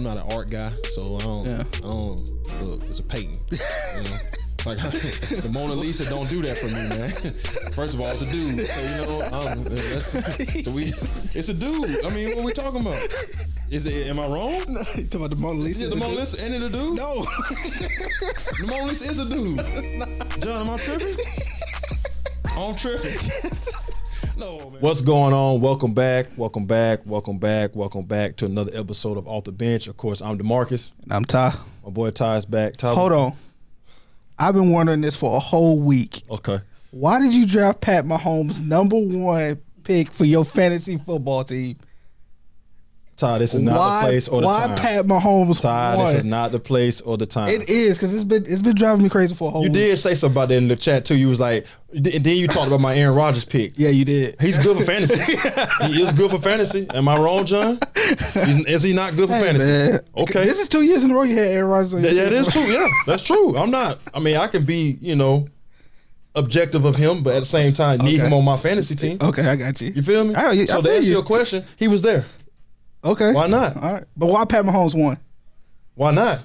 I'm not an art guy, so I don't look, it's a painting. Like the Mona Lisa don't do that for me, man. First of all, it's a dude, so it's a dude. I mean, what are we talking about? Am I wrong? No, you talking about the Mona Lisa? Is the Mona Lisa and it a dude? No. The Mona Lisa is a dude. John, am I tripping? I'm tripping. Yes. No, man. What's going on? Welcome back to another episode of Off the Bench. Of course, I'm DeMarcus. And I'm Ty. My boy Ty is back. Ty, hold on. I've been wondering this for a whole week. Okay. Why did you draft Pat Mahomes #1 pick for your fantasy football team? Ty, this is not the place or the time. Why Pat Mahomes? Ty, this is not the place or the time. It is, because it's been driving me crazy for a whole week. You did say something about that in the chat too. You was like, and then you talked about my Aaron Rodgers pick. Yeah, you did. He's good for fantasy. He is good for fantasy. Am I wrong, John? Is he not good for fantasy? Man. Okay. This is 2 years in a row you had Aaron Rodgers on your Yeah, team. it is true. Yeah, that's true. I can be, objective of him, but at the same time, need him on my fantasy team. Okay, I got you. You feel me? So to answer your question, he was there. Okay. Why not? All right. But why Pat Mahomes won? Why not?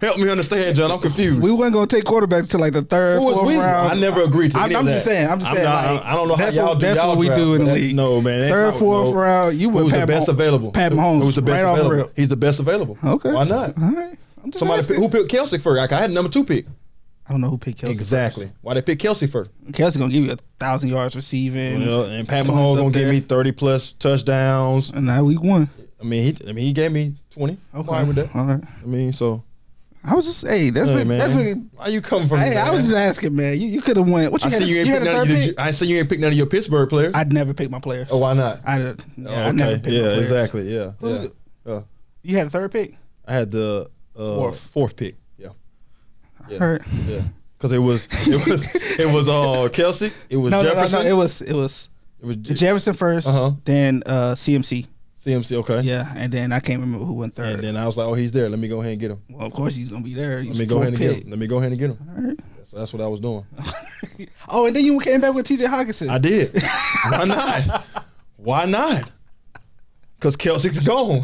Help me understand, John. I'm confused. We weren't going to take quarterback to like the third, fourth round. I never agreed to any of that. I'm just saying. I don't know how y'all do. That's what we do in the league. No, man. Third, fourth round. You were Who's the best available? Pat Mahomes. Who's the best available? He's the best available. Okay. Why not? All right. Who picked Kelsey first? I had number 2 pick. I don't know who picked Kelsey. Exactly. First. Why they pick Kelsey first? Kelsey gonna give you 1,000 yards receiving. And Pat Mahomes gonna give me 30+ touchdowns. And now week 1. He gave me 20. I'm fine with that. All right. So I was just why you coming from? Hey, I was just asking, man. You could have won. What you had? I see you ain't picked none of your Pittsburgh players. I'd never pick my players. Oh, why not? I never picked my players. Exactly. Yeah. You had a third pick? I had the fourth pick. Yeah. Hurt. Yeah. Because it was Kelsey. It was Jefferson. No. It was Jefferson first. Then CMC. CMC. Okay. Yeah, and then I can't remember who went third. And then I was like, oh, he's there. Let me go ahead and get him. Well, of course he's gonna be there. Let me go ahead and get him. All right. So that's what I was doing. Oh, and then you came back with T.J. Hockenson. I did. Why not? Why not? Because Kelsey's gone.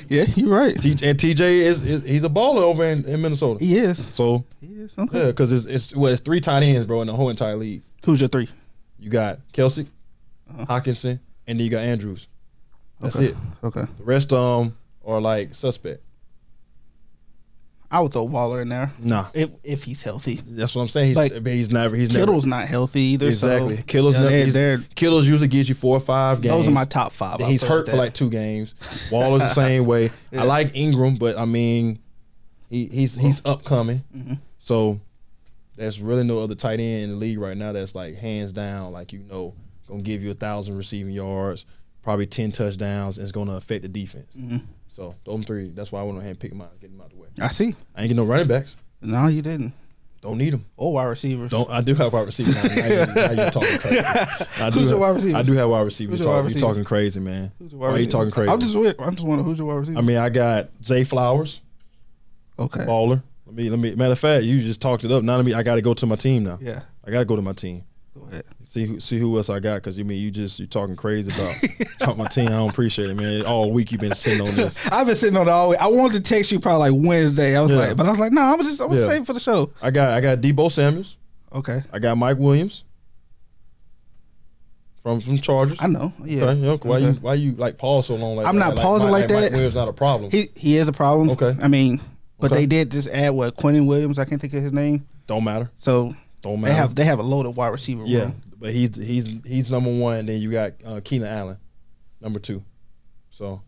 Yeah, you're right. And TJ he's a baller over in Minnesota. He is. So he is. Okay. Yeah, because it's 3 tight ends, bro, in the whole entire league. Who's your 3? You got Kelsey, Hockenson, and then you got Andrews. That's it. Okay. The rest are like suspect. I would throw Waller in there. Nah. If he's healthy. That's what I'm saying. He's never. Kittle's not healthy either. Exactly. So, Kittle's never. Kittle's usually gives you 4 or 5 games. Those are my top 5. He's hurt for like 2 games. Waller's the same way. Yeah. I like Ingram, but he's upcoming. Mm-hmm. So there's really no other tight end in the league right now that's like hands down, like gonna give you 1,000 receiving yards, probably 10 touchdowns, and it's gonna affect the defense. Mm-hmm. So those 3. That's why I went ahead and pick them out, get them out the way. I see. I ain't get no running backs. No, you didn't. Don't need them. Or wide receivers. I do have wide receivers. Now you're talking crazy. Who's your wide receiver? I do have wide receivers. You're talking crazy, man. Why are you talking crazy? I'm just wondering who's your wide receiver. I got Zay Flowers. Okay. Baller. Let me. Matter of fact, you just talked it up. Now I got to go to my team now. Yeah. I got to go to my team. Go ahead. See who else I got, because you're talking crazy about my team. I don't appreciate it, man. All week you've been sitting on this. I've been sitting on it all week. I wanted to text you probably like Wednesday. I was like, no, I'm just save it for the show. I got Deebo Samuels. Okay. I got Mike Williams from Chargers. I know. Yeah. Okay. Why you like pause so long? Like I'm not pausing like that. Mike Williams not a problem. He is a problem. Okay. But they did just add Quentin Williams. I can't think of his name. Don't matter. So don't matter. They have a loaded wide receiver room. Yeah. But he's number 1, and then you got Keenan Allen, number 2. So,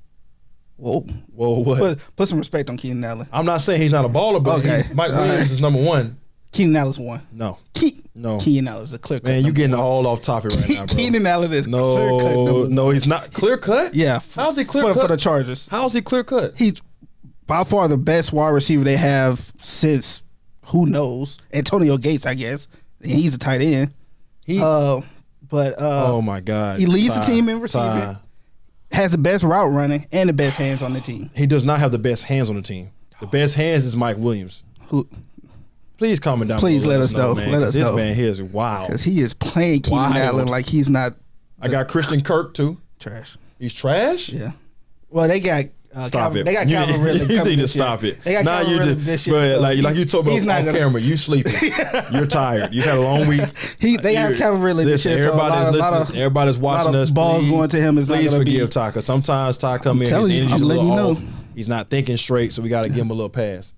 whoa, what? Put some respect on Keenan Allen. I'm not saying he's not a baller, but Mike Williams is number 1. Keenan Allen's 1. No. Keenan Allen's a clear cut. Man, you getting all off topic right now, bro. Keenan Allen is clear cut. No, he's not clear cut. Yeah. How's he clear cut for the Chargers? How's he clear cut? He's by far the best wide receiver they have since who knows Antonio Gates, I guess. And he's a tight end. Oh my God, he leads the team in receiving, has the best route running, and the best hands on the team. He does not have the best hands on the team. The best hands is Mike Williams. Please comment down. Please let us know. Man, let us know. This man here is wild. Because he is playing Keenan Allen like he's not. I got Christian Kirk too. Trash. He's trash? Yeah. Well, they got Stop it. They got Calvin Ridley. You need to stop it. They got Calvin Ridley this year. But So like you told me on camera, you sleeping. You're tired. You've had a long week. They have Calvin Ridley this year. Everybody's watching us. Balls going to him. Please forgive Ty, because sometimes Ty come in, his energy's a little off. He's not thinking straight, so we got to give him a little pass.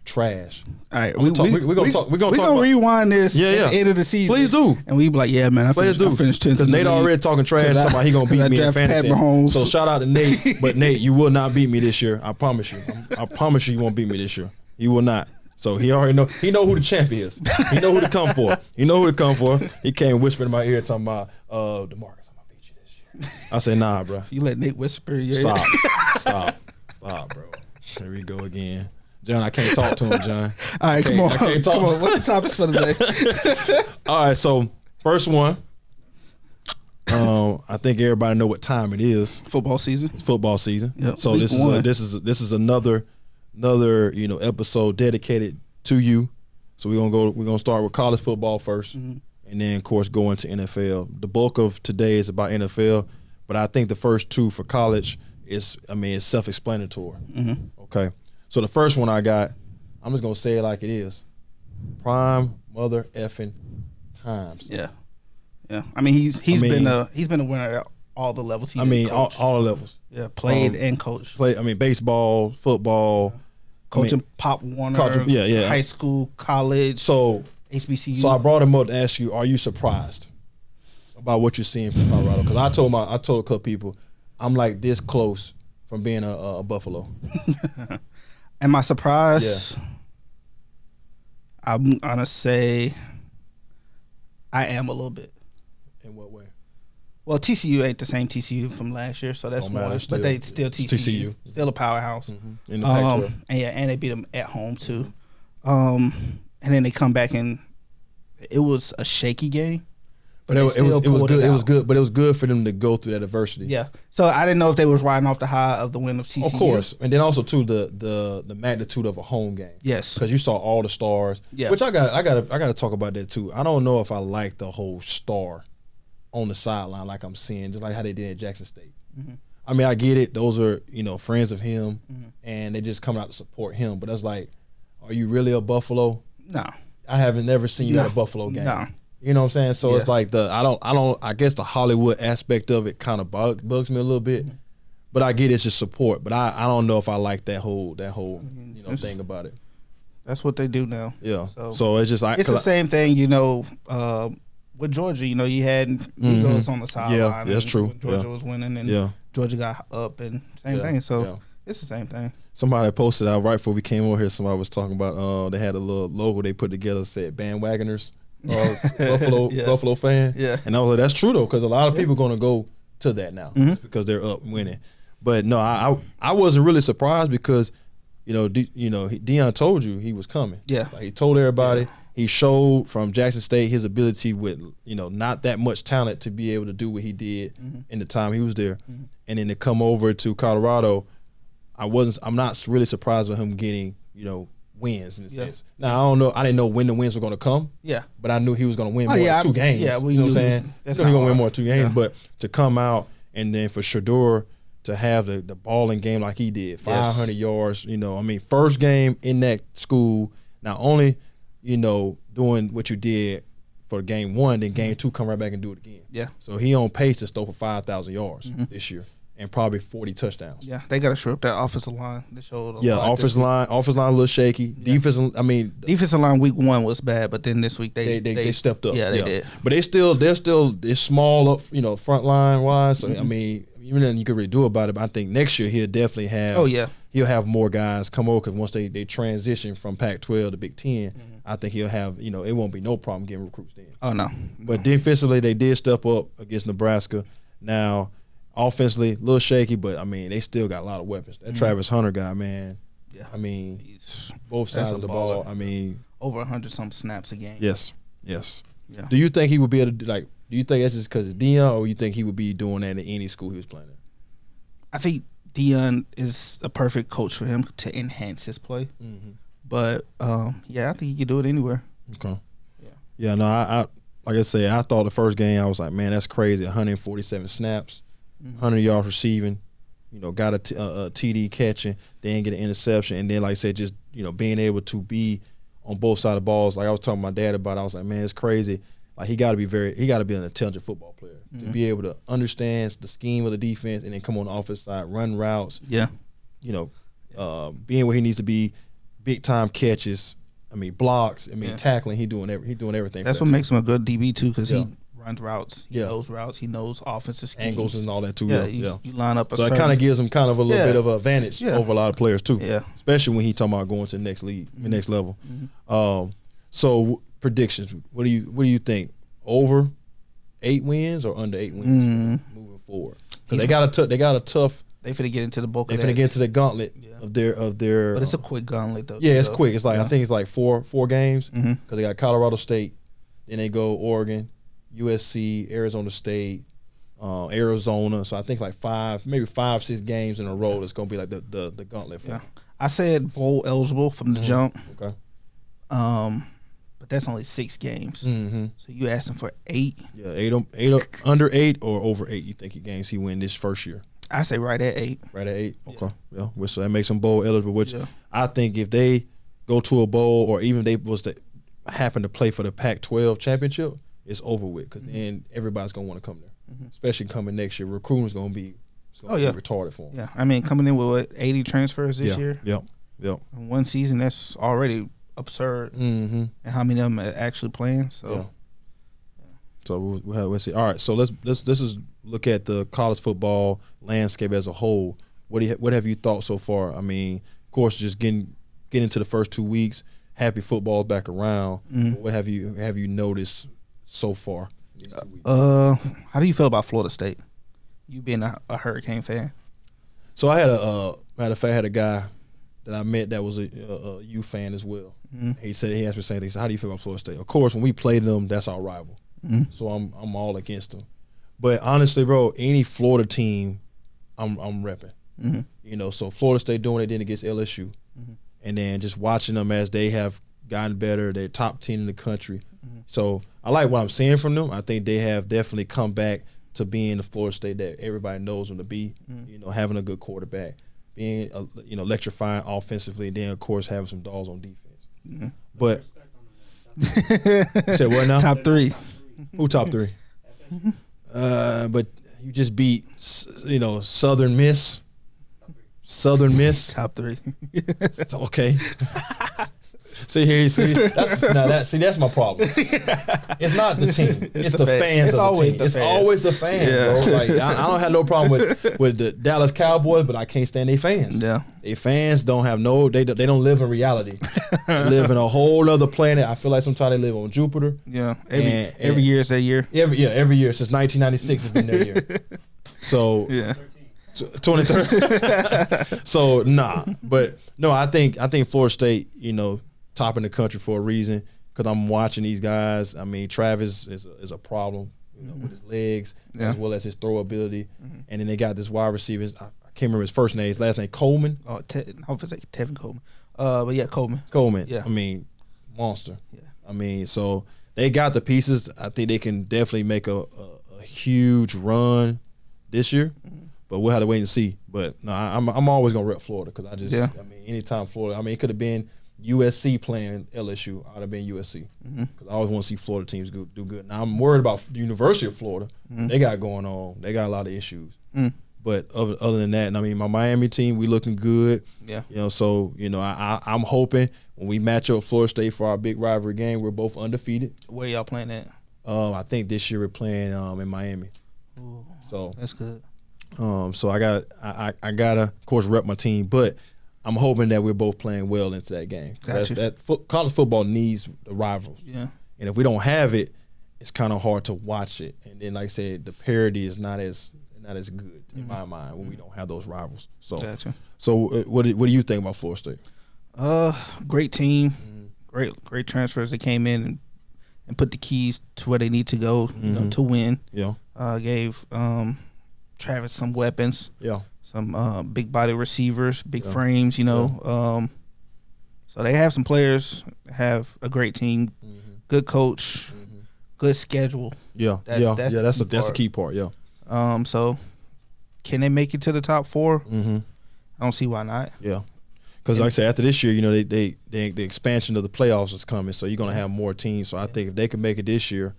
Trash. All right, we're gonna talk. We're gonna rewind this. Yeah. At the end of the season. Please do. And we be like, yeah, man, I finished 10th because Nate already talking trash. Talking about he gonna beat me in fantasy. So shout out to Nate, but Nate, you will not beat me this year. I promise you. I promise you won't beat me this year. You will not. So he already know. He know who the champ is. He know who to come for. He know who to come for. He came whispering in my ear talking about DeMarcus, I'm gonna beat you this year. I said, nah, bro. You let Nate whisper in your ear. Stop, bro. Here we go again. John, I can't talk to him, John. All right, come on. What's the topics for today? All right, so first one. I think everybody know what time it is. Football season. It's football season. Yep. So this is another episode dedicated to you. So we're gonna start with college football first, and then of course go into NFL. The bulk of today is about NFL, but I think the first two for college it's self-explanatory. Okay. So the first one I got, I'm just gonna say it like it is. Prime mother effing times. Yeah. I mean he's been a winner at all the levels. All the levels. Yeah, played and coached. Baseball, football, coaching Pop Warner. High school, college. So HBCU. So I brought him up to ask you: are you surprised about what you're seeing from Colorado? Because I told a couple people, I'm like this close from being a Buffalo. Am I surprised? Yeah. I'm gonna say I am a little bit. In what way? Well, TCU ain't the same TCU from last year, so that's one. But they still TCU, still a powerhouse. In the Pac-12. And they beat them at home too. And then they come back and it was a shaky game. But it was good. It was good, but it was good for them to go through that adversity. Yeah. So I didn't know if they was riding off the high of the win of TCU. Of course, and then also too the magnitude of a home game. Yes. Because you saw all the stars. Yeah. Which I got to talk about that too. I don't know if I like the whole star on the sideline like I'm seeing, just like how they did at Jackson State. I mean, I get it. Those are friends of him, and they just coming out to support him. But that's like, are you really a Buffalo? No. I haven't never seen you at a Buffalo game. No. You know what I'm saying? So it's like I guess the Hollywood aspect of it kind of bugs me a little bit, but I get it's just support. But I don't know if I like that whole thing about it. That's what they do now. Yeah. So it's just it's the same thing, with Georgia. You had Eagles on the sideline. Yeah, that's true. Georgia was winning, and Georgia got up, and same thing. So it's the same thing. Somebody posted out right before we came over here. Somebody was talking about they had a little logo they put together said bandwagoners. Buffalo fan, and I was like, that's true though, because a lot of people are going to go to that now because they're up winning. But no, I wasn't really surprised because Deion told you he was coming. Yeah, like, he told everybody. He showed from Jackson State his ability with not that much talent to be able to do what he did in the time he was there, and then to come over to Colorado, I'm not really surprised with him getting wins in a sense. Now I don't know. I didn't know when the wins were going to come. Yeah, but I knew he was going to win more than 2 games. Yeah, you know what I'm saying? He's going to win more than 2 games. Yeah. But to come out and then for Shedeur to have the balling game like he did, 500 yards. First game in that school. Not only doing what you did for game 1, then game 2 come right back and do it again. Yeah. So he on pace to throw for 5,000 yards this year. And probably 40 touchdowns. Yeah, they got to shore up that offensive line. They showed offensive line a little shaky. Yeah. Defensive line week 1 was bad, but then this week they stepped up. Yeah, they did. But they're small up, front line wise. So even then you could really do about it. But I think next year he'll definitely have. Oh yeah. He'll have more guys come over because once they transition from Pac-12 to Big Ten, I think he'll have it won't be no problem getting recruits then. Oh no. But defensively they did step up against Nebraska. Now. Offensively, a little shaky, but they still got a lot of weapons. That Travis Hunter guy, man. Yeah. Both sides of the ball. Over 100-some snaps a game. Yes. Yeah. Do you think he would be able to do you think that's just because it's Deion, or you think he would be doing that in any school he was playing in? I think Deion is a perfect coach for him to enhance his play. But I think he could do it anywhere. Okay. Yeah. No, I like I said, I thought the first game I was like, man, that's crazy. 147 snaps. 100 yards receiving, got a TD catching, then get an interception, and then like I said, just being able to be on both sides of the balls. Like I was talking to my dad about, I was like, man, it's crazy. Like he got to be an intelligent football player to be able to understand the scheme of the defense and then come on the offense side, run routes. Yeah, being where he needs to be, big time catches. Blocks. Tackling. He doing everything. That's what makes him a good DB too, because he runs routes. He knows routes. He knows offensive schemes. Angles and all that too. You line up. So it kind of gives him kind of a little bit of an advantage over a lot of players too. Yeah. Especially when he talking about going to the next league, the next level. So predictions. What do you think? Over 8 wins or under 8 wins moving forward? Because they got a tough. They finna get into the bulk. They finna get into the gauntlet of their. But it's a quick gauntlet though. Yeah, it's quick. It's like I think it's like four games because they got Colorado State, then they go Oregon, USC, Arizona State, Arizona. So I think like 5-6 games in a row. That's gonna be like the gauntlet for them. I said bowl eligible from the jump. Okay. But that's only 6 games. So you asking for 8? Yeah, 8 under 8 or over 8. You think games he win this first year? I say right at 8. Right at 8. Okay. Yeah. So that makes them bowl eligible. Which I think if they go to a bowl or even they was to happen to play for the Pac-12 championship, it's over with because then everybody's gonna want to come there, especially coming next year. Recruiting's gonna be retarded for them. Yeah, coming in with 80 transfers this year. Yep. In one season, that's already absurd. And how many of them are actually playing? So. So we'll see. All right, so let's look at the college football landscape as a whole. What have you thought so far? Of course, just getting into the first 2 weeks. Happy football's back around. What have you noticed so far? How do you feel about Florida State? You being a Hurricane fan. So I had matter of fact, I had a guy that I met that was a U fan as well. He asked me the same thing. He said, how do you feel about Florida State? Of course, when we play them, that's our rival. So I'm all against them. But honestly, bro, any Florida team, I'm repping. So Florida State doing it then against LSU, and then just watching them as they have gotten better. They're top 10 in the country. So I like what I'm seeing from them. I think they have definitely come back to being the Florida State that everybody knows them to be. Having a good quarterback, being electrifying offensively, and then of course having some dogs on defense. But said what now? Top 3. Who top 3? But you just beat, Southern Miss. Southern Miss. Top 3. Okay. That's my problem. It's not the team. It's the fans. It's always the fans. It's always the fans, bro. Like I don't have no problem with the Dallas Cowboys, but I can't stand their fans. Yeah. Their fans don't have they don't live in reality. They live in a whole other planet. I feel like sometimes they live on Jupiter. Yeah. Every year is that year. Every year since 1996 has been their year. So 23rd. So but no, I think Florida State, top in the country for a reason because I'm watching these guys. Travis is a problem, with his legs as well as his throw ability, and then they got this wide receiver. I can't remember his first name. His last name Coleman. I was like Tevin Coleman. But yeah, Coleman. Yeah. Monster. Yeah. So they got the pieces. I think they can definitely make a huge run this year. But we'll have to wait and see. But no, I'm always gonna rep Florida because anytime Florida. It could have been USC playing LSU. I'd have been USC because I always want to see Florida teams do good. Now I'm worried about the University of Florida. They got going on. They got a lot of issues. But other than that, my Miami team, we looking good. Yeah. So I'm hoping when we match up Florida State for our big rivalry game, we're both undefeated. Where y'all playing at? I think this year we're playing in Miami. Ooh, so that's good. So I gotta of course rep my team, but I'm hoping that we're both playing well into that game. College football needs the rivals. Yeah. And if we don't have it, it's kind of hard to watch it. And then, like I said, the parity is not as good in my mind when we don't have those rivals. So, what do you think about Florida State? Great team, great transfers that came in and put the keys to where they need to go, to win. Yeah. Gave Travis some weapons. Yeah. Some big body receivers, big frames, So they have some players, have a great team, good coach, good schedule. Yeah. That's the key part. Yeah. So can they make it to the top 4? Mm-hmm. I don't see why not. Yeah. Because like I said, after this year, the expansion of the playoffs is coming, so you're going to have more teams. So I think if they can make it this year,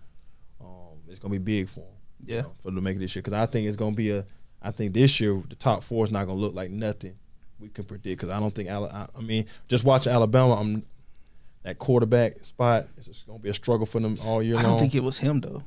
it's going to be big for them. Yeah. For them to make it this year. Because I think it's going to be I think this year the top 4 is not going to look like nothing we can predict. Because I don't think just watching Alabama, that quarterback spot is going to be a struggle for them all year long. I don't think it was him though.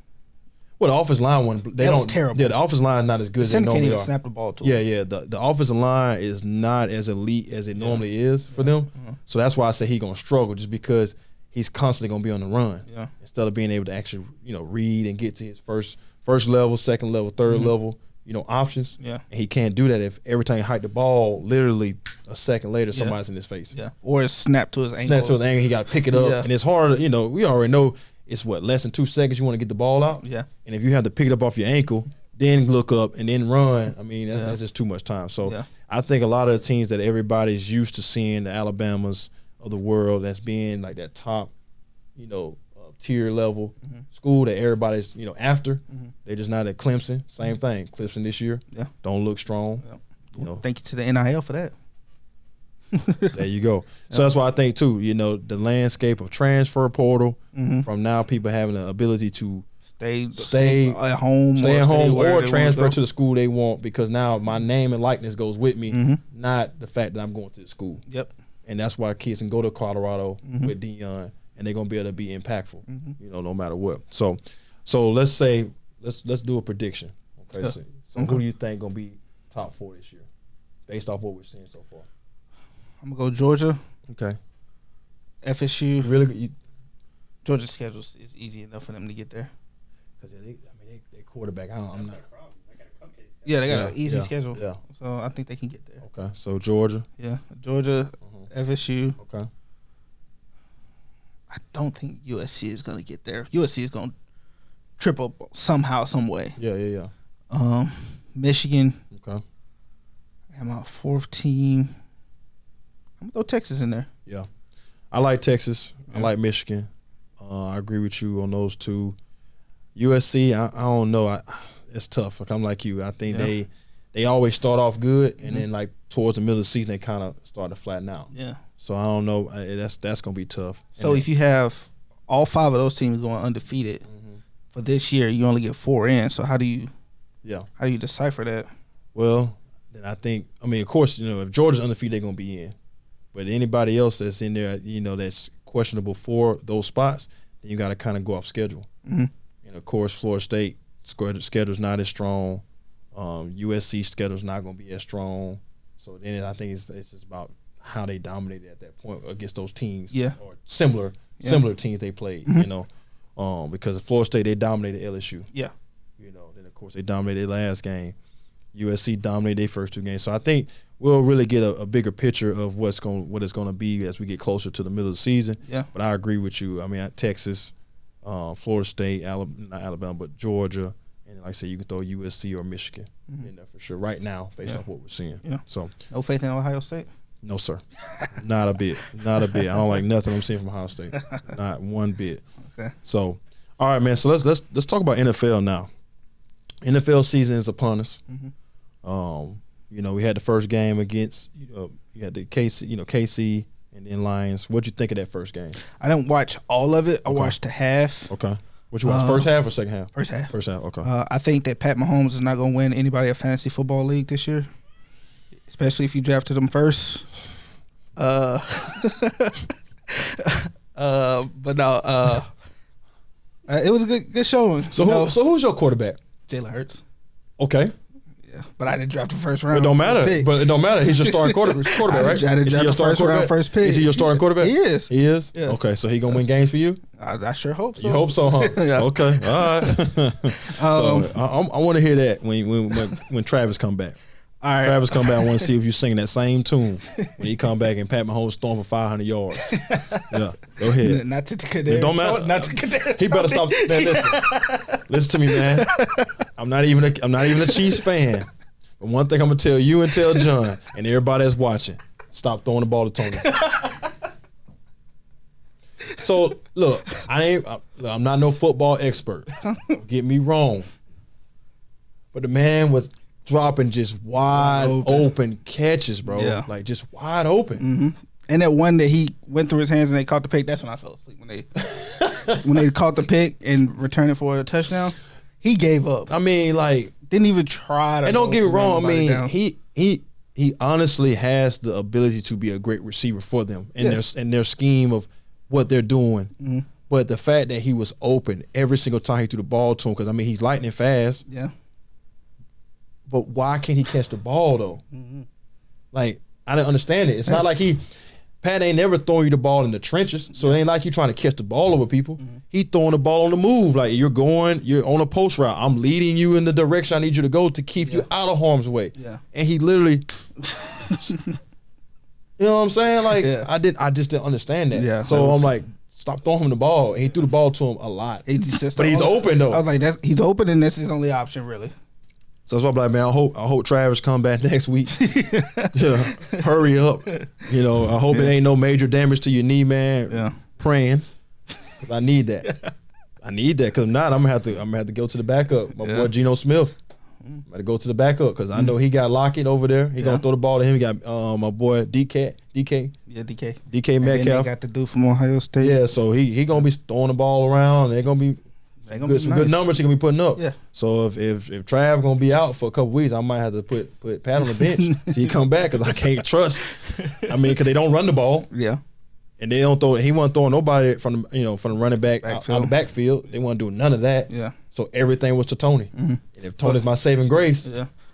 Well, the offensive line was terrible. Yeah, the offensive line is not as good as they Center normally can't even are. snap the ball to him. Yeah. The offensive line is not as elite as it normally is for them. Mm-hmm. So that's why I say he's gonna struggle, just because he's constantly gonna be on the run. Yeah. Instead of being able to actually, read and get to his first level, second level, third level, options. Yeah. And he can't do that if every time he hike the ball, literally a second later somebody's in his face. Yeah. Or it's snapped to his ankle. Snap to his ankle, he gotta pick it up. Yeah. And it's hard, we already know it's less than 2 seconds you want to get the ball out. Yeah. And if you have to pick it up off your ankle, then look up and then run, that's just too much time. So I think a lot of the teams that everybody's used to seeing, the Alabamas of the world, that's being like that top, tier level school that everybody's, after. They're just not at Clemson. Same thing. Clemson this year. Yeah. Don't look strong. Yeah. Thank you to the NIL for that. There you go. So that's why I think too, the landscape of transfer portal, from now people having the ability to stay at home, or transfer to the school they want, because now my name and likeness goes with me, not the fact that I'm going to the school. Yep. And that's why kids can go to Colorado with Deion, and they're gonna be able to be impactful, no matter what. So let's say let's do a prediction. Okay. So who do you think gonna be top 4 this year, based off what we're seeing so far? I'm gonna go Georgia. Okay. FSU. Really? Georgia's schedule is easy enough for them to get there. Because they quarterback. I'm not. Yeah, they got an easy schedule. Yeah. So I think they can get there. Okay. So Georgia. Yeah, Georgia, FSU. Okay. I don't think USC is gonna get there. USC is gonna triple somehow, some way. Yeah. Michigan. Okay. I'm our 4th team. I'm gonna throw Texas in there. Yeah, I like Texas. I like Michigan. I agree with you on those two. USC, I don't know. It's tough. Like, I'm like you. I think they always start off good, and then like towards the middle of the season they kind of start to flatten out. Yeah. So I don't know. That's gonna be tough. So if you have all 5 of those teams going undefeated for this year, you only get 4 in. So how do you decipher that? Well, then I think, of course, if Georgia's undefeated, they're gonna be in. But anybody else that's in there, that's questionable for those spots, then you got to kind of go off schedule. And of course, Florida State schedule's not as strong. USC schedule's not going to be as strong. So then I think it's just about how they dominated at that point against those teams. Yeah. Or similar teams they played. Because Florida State, they dominated LSU. Yeah. Then of course they dominated their last game. USC dominated their first 2 games. So I think we'll really get a bigger picture of what it's going to be as we get closer to the middle of the season. Yeah. But I agree with you. Texas, Florida State, not Alabama, but Georgia, and like I said, you can throw USC or Michigan in there for sure right now based off what we're seeing. Yeah. So no faith in Ohio State? No, sir. Not a bit. Not a bit. I don't like nothing I'm seeing from Ohio State. Not one bit. Okay. So, all right, man. So let's talk about NFL now. NFL season is upon us. We had the first game against you had the KC and then Lions. What'd you think of that first game? I didn't watch all of it. I watched the half. Okay. What you watch? First half or second half? First half. First half. Okay. I think that Pat Mahomes is not going to win anybody a fantasy football league this year, especially if you drafted him first. But no. It was a good showing. So who's your quarterback? Jalen Hurts. Okay. Yeah, but I didn't draft the first round. It don't matter. But it don't matter. He's your starting quarterback, right? I didn't draft the first round, first pick. Is he your starting quarterback? He is. He is? Yeah. Okay, so he gonna win games for you? I sure hope so. You hope so, huh? Yeah. Okay. All right. So I want to hear that when Travis come back. All right. Travis come back. I want to see if you're singing that same tune when he come back and Pat Mahomes throwing for 500 yards. Yeah, go ahead. Not to Kadarius. It don't matter. Not to Kadarius. He better stop. Man, listen to me, man. I'm not even a Chiefs fan. But one thing I'm gonna tell you and tell John and everybody that's watching: stop throwing the ball to Tony. So look, I'm not no football expert. Don't get me wrong, but the man was dropping just wide open catches, bro. Yeah. Like just wide open. Mm-hmm. And that one that he went through his hands and they caught the pick, that's when I fell asleep. When they caught the pick and returned it for a touchdown, he gave up. I mean, like, didn't even try to. And don't get me wrong. I mean, down. he honestly has the ability to be a great receiver for them in their scheme of what they're doing. Mm-hmm. But the fact that he was open every single time he threw the ball to him, because I mean he's lightning fast. Yeah. But why can't he catch the ball though? Mm-hmm. Like, I didn't understand it. It's not like Pat ain't never throwing you the ball in the trenches, so it ain't like you trying to catch the ball over people. Mm-hmm. He throwing the ball on the move. Like, you're on a post route. I'm leading you in the direction I need you to go to keep you out of harm's way. Yeah. And he literally, you know what I'm saying? Like, I just didn't understand that. Yeah. So I'm like, stop throwing him the ball. And he threw the ball to him a lot. But he's open though. I was like, he's open, and that's his only option, really. So that's why I'm like, man, I hope Travis come back next week. Yeah, hurry up. You know, I hope it ain't no major damage to your knee, man. Yeah. Praying, because I need that. I need that, because if not, I'm gonna have to go to the backup. My boy Geno Smith. I'm gonna go to the backup because I know he got Lockett over there. He gonna throw the ball to him. He got my boy DK. Yeah, DK Metcalf. And then they got the dude from Ohio State. Yeah, so he gonna be throwing the ball around. They're gonna be some good numbers he gonna be putting up. Yeah. So if Trav gonna be out for a couple weeks, I might have to put Pat on the bench till he come back, because I can't trust. I mean, because they don't run the ball. Yeah. And they don't throw. He wasn't throwing nobody from the running back out the backfield. They wasn't doing none of that. Yeah. So everything was to Tony. Mm-hmm. And if Tony's my saving grace,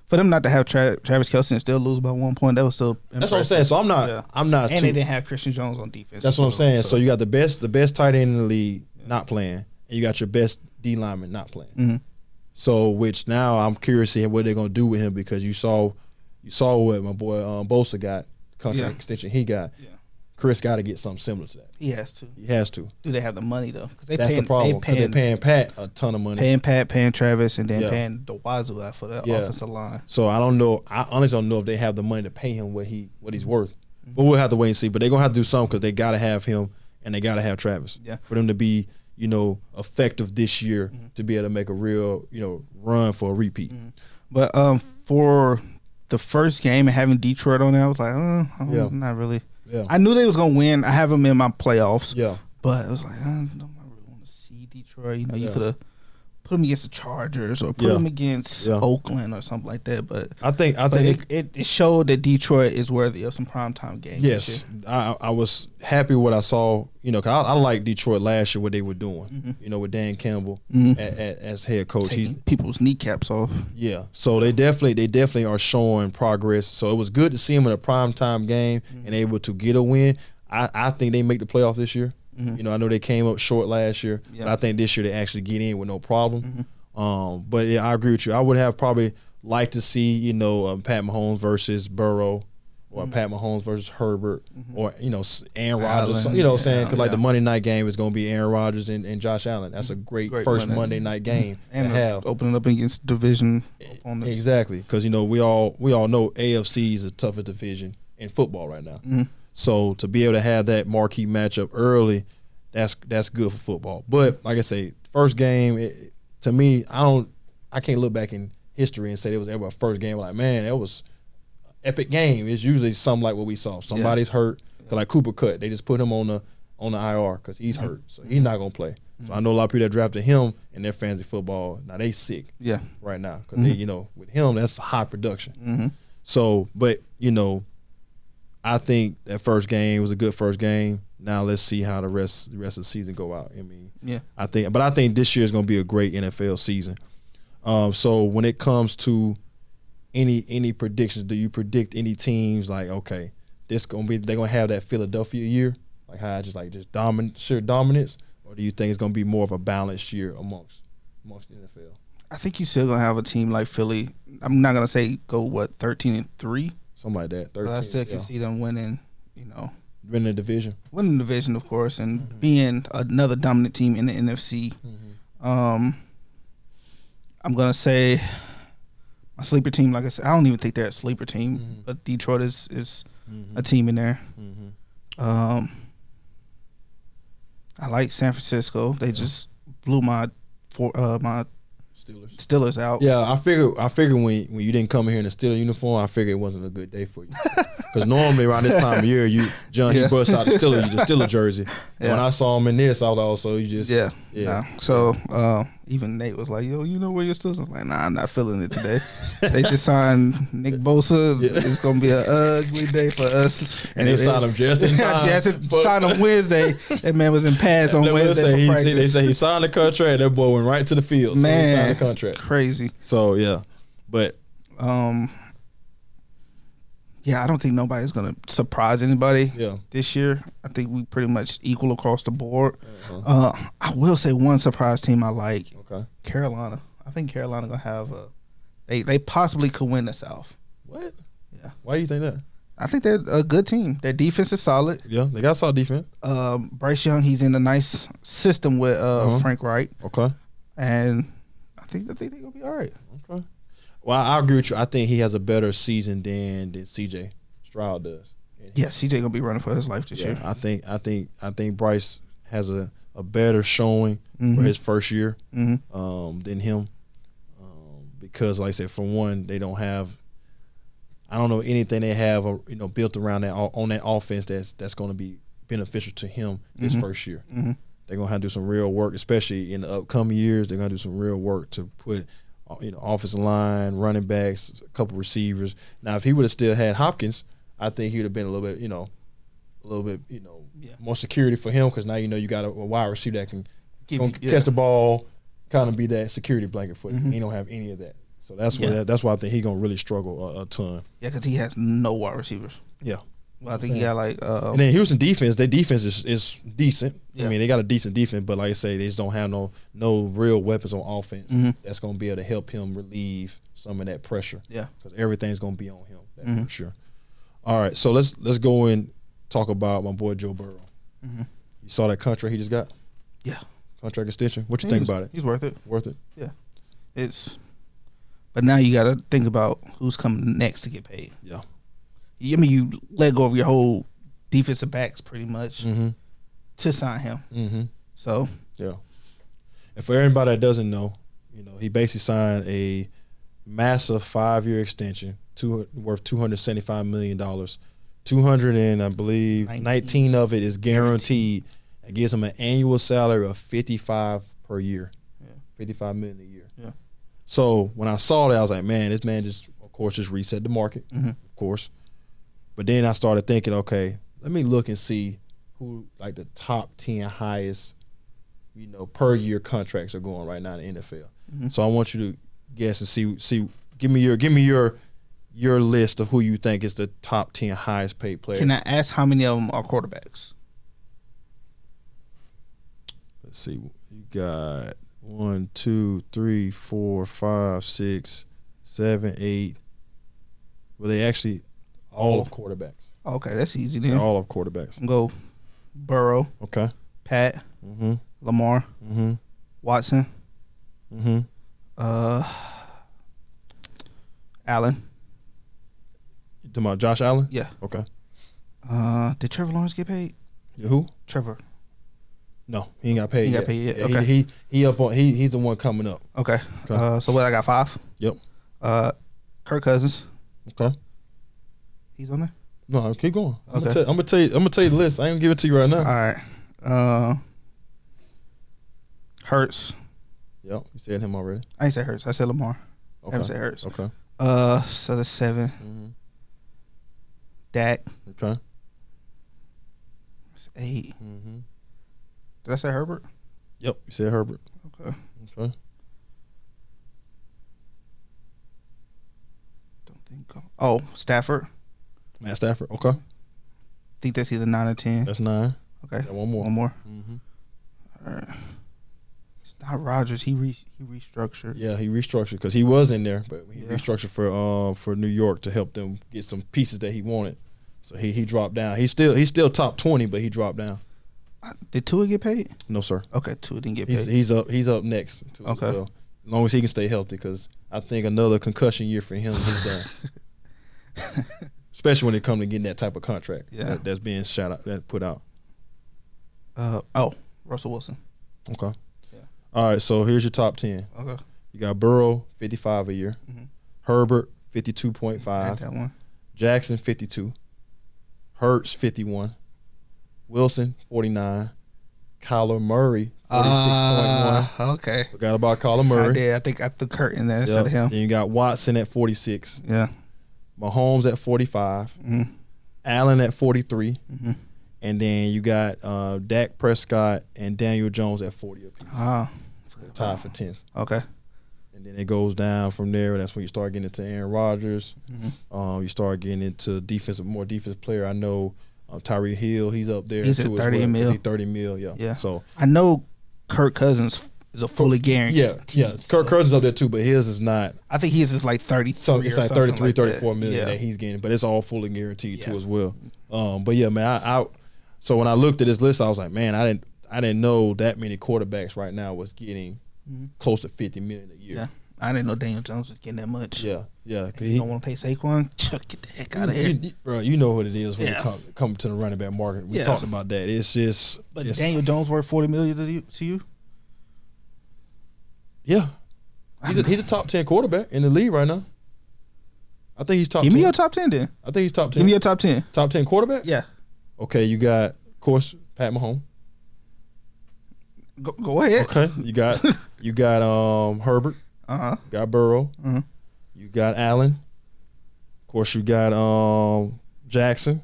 for them not to have Travis Kelce and still lose by 1 point, that was still impressive. That's what I'm saying. So I'm not. And they didn't have Christian Jones on defense. That's what I'm saying. So you got the best tight end in the league not playing, and you got your best D lineman not playing. Mm-hmm. So which now I'm curious to see what they're gonna do with him, because you saw what my boy Bosa got, contract extension he got. Yeah. Chris got to get something similar to that. He has to. Do they have the money though? Because that's the problem. They're paying Pat a ton of money. Paying Pat, paying Travis, and then paying the Wazoo out for the offensive line. So I don't know. I honestly don't know if they have the money to pay him what he's worth. Mm-hmm. But we'll have to wait and see. But they're gonna have to do something, because they got to have him and they got to have Travis for them to be effective this year, to be able to make a real run for a repeat. Mm-hmm. But for the first game and having Detroit on there, I was like, not really. Yeah. I knew they was gonna win. I have them in my playoffs. Yeah, but it was like, I don't really want to see Detroit. You could have put them against the Chargers or put them against Oakland or something like that. But I think it showed that Detroit is worthy of some primetime games. Yes, I was happy with what I saw. Cause I liked Detroit last year, what they were doing. Mm-hmm. With Dan Campbell as head coach, taking people's kneecaps off. Yeah, so they definitely are showing progress. So it was good to see them in a primetime game and able to get a win. I think they make the playoffs this year. Mm-hmm. I know they came up short last year, but I think this year they actually get in with no problem. Mm-hmm. But yeah, I agree with you. I would have probably liked to see Pat Mahomes versus Burrow, or Pat Mahomes versus Herbert, or Aaron Rodgers. You know what I'm saying? Because the Monday night game is going to be Aaron Rodgers and Josh Allen. That's a great first Monday night game and to have. Opening up against division opponents. Exactly, because we all know AFC is the toughest division in football right now. Mm-hmm. So to be able to have that marquee matchup early, that's good for football. But like I say, first game, to me, I can't look back in history and say it was ever a first game like, man, that was an epic game. It's usually something like what we saw. Somebody's hurt, like Cooper Kupp. They just put him on the IR because he's hurt, so he's not gonna play. So I know a lot of people that drafted him in their fantasy football. Now they sick, right now, because they, with him, that's high production. Mm-hmm. So, but I think that first game was a good first game. Now let's see how the rest of the season go out. I mean, I think this year is going to be a great NFL season. So when it comes to any predictions, do you predict any teams like, okay, they're going to have that Philadelphia year, like how just dominance, or do you think it's going to be more of a balanced year amongst the NFL? I think you still going to have a team like Philly. I'm not going to say go 13-3. Something like that. 13, but I still can see them winning, winning the division. Winning the division, of course, and being another dominant team in the NFC. Mm-hmm. I'm going to say my sleeper team, like I said, I don't even think they're a sleeper team, but Detroit is a team in there. Mm-hmm. I like San Francisco. They just blew my Steelers out. Yeah, I figured when you didn't come in here in a Steelers uniform, I figured it wasn't a good day for you. Because normally around this time of year, he busts out the Steelers jersey. Yeah. When I saw him in this, I was also yeah. Nah. So even Nate was like, "Yo, you know where your Steelers?" I was like, "Nah, I'm not feeling it today." They just signed Nick Bosa. Yeah. It's gonna be an ugly day for us. And they signed him just in time. Signed him Wednesday. That man was in pads on Wednesday. They say he signed the contract. That boy went right to the field. Man, so he signed the contract. Crazy. So yeah, but yeah, I don't think nobody's gonna surprise anybody. Yeah. This year, I think we pretty much equal across the board. I will say one surprise team I like. Okay. Carolina. I think Carolina gonna have they possibly could win the South. What? Yeah. Why do you think that? I think they're a good team. Their defense is solid. Yeah, they got solid defense. Bryce Young, he's in a nice system with Frank Wright. Okay. And I think they're gonna be all right. Okay. Well, I agree with you. I think he has a better season than CJ Stroud does. Yeah, CJ gonna be running for his life this year. I think Bryce has a better showing for his first year than him. Because like I said, for one, they don't have I don't know anything they have built around that on that offense that's gonna be beneficial to him this first year. They're gonna have to do some real work, especially in the upcoming years. They're gonna do some real work to put offensive line, running backs, a couple receivers. Now, if he would have still had Hopkins, I think he would have been a little bit, more security for him because now you got a wide receiver that can catch the ball, kind of be that security blanket for you. He don't have any of that, so that's why I think he's gonna really struggle a ton. Yeah, because he has no wide receivers. Yeah. Well, I think he got and then Houston defense, their defense is decent. Yeah. I mean, they got a decent defense, but like I say, they just don't have no real weapons on offense that's going to be able to help him relieve some of that pressure. Yeah, because everything's going to be on him. That's for sure. All right, so let's go and talk about my boy Joe Burrow. You saw that contract he just got? Yeah, contract extension. What you think about it? He's worth it. Worth it? Yeah, but now you got to think about who's coming next to get paid. Yeah. I mean, you let go of your whole defensive backs pretty much to sign him. So yeah. And for everybody that doesn't know, he basically signed a massive 5-year extension, worth $275 million. 200 and I believe 19 of it is guaranteed. It gives him an annual salary of $55 per year. Yeah. $55 million a year. Yeah. So when I saw that, I was like, man, this man just reset the market, of course. But then I started thinking, okay, let me look and see who like the top 10 highest, per year contracts are going right now in the NFL. So I want you to guess and see. Give me your list of who you think is the top 10 highest paid players. Can I ask how many of them are quarterbacks? Let's see. You got 1, 2, 3, 4, 5, 6, 7, 8. Well, they actually. All of quarterbacks. Okay, that's easy then. All of quarterbacks. Go Burrow. Okay. Pat. Lamar. Watson. Allen. You talking about Josh Allen? Yeah. Okay. Did Trevor Lawrence get paid? Who? Trevor. No, he ain't got paid. He yet. got paid yet. Yeah, okay. He up on. He's the one coming up. Okay. So what? I got 5. Yep. Kirk Cousins. Okay. He's on there. No, keep going. Okay. I'm gonna tell you the list. I ain't gonna give it to you right now. All right. Hurts. Yep. You said him already. I ain't say Hurts. I said Lamar. Okay. I haven't said Hurts. Okay. So that's 7. Dak. Okay. That's 8. Did I say Herbert? Yep. You said Herbert. Okay. Okay. Don't think. Oh, Stafford. Matt Stafford. Okay. I think that's either 9 or 10. That's 9. Okay. Got one more. All right. It's not Rodgers. He restructured. Yeah, he restructured because he was in there, but he restructured for New York to help them get some pieces that he wanted. So he dropped down. He's still top 20, but he dropped down. Did Tua get paid? No, sir. Okay, Tua didn't get paid. He's up next. Okay. As long as he can stay healthy, because I think another concussion year for him, he's done. Especially when it comes to getting that type of contract that's being put out. Russell Wilson. Okay. Yeah. All right, so here's your top 10. Okay. You got Burrow, 55 a year. Mm-hmm. Herbert, 52.5. That one. Jackson, 52. Hurts, 51. Wilson, 49. Kyler Murray, 46.1. Okay. Forgot about Kyler Murray. I did. I think I threw Kurt in there instead of him. Then you got Watson at 46. Yeah. Mahomes at 45. Mm-hmm. Allen at 43. Mm-hmm. And then you got Dak Prescott and Daniel Jones at 40 apiece. Tied for 10th. Okay. And then it goes down from there. That's when you start getting into Aaron Rodgers. Mm-hmm. You start getting into more defensive player. I know Tyreek Hill, he's up there. He's at 30 mil. He's 30 mil, yeah. So I know Kirk Cousins is a fully guaranteed. Yeah. Kirk Cousins up there too, but his is not. I think his is like 33 so it's like 33, like 34 million that he's getting, but it's all fully guaranteed too as well. But yeah, man, so when I looked at this list, I was like, man, I didn't know that many quarterbacks right now was getting close to 50 million a year. Yeah. I didn't know Daniel Jones was getting that much. Yeah. You don't want to pay Saquon? Get the heck out of here. Bro, you know what it is when it comes to the running back market. We talked about that. It's just. But Daniel Jones worth $40 million to you? Yeah. He's a top 10 quarterback in the league right now. I think he's top 10. Give me your top 10 then. I think he's top 10. Give me your top 10. Top 10 quarterback? Yeah. Okay, you got, of course, Pat Mahomes. Go ahead. Okay, you got Herbert. Uh-huh. You got Burrow. Uh-huh. You got Allen. Of course, you got Jackson.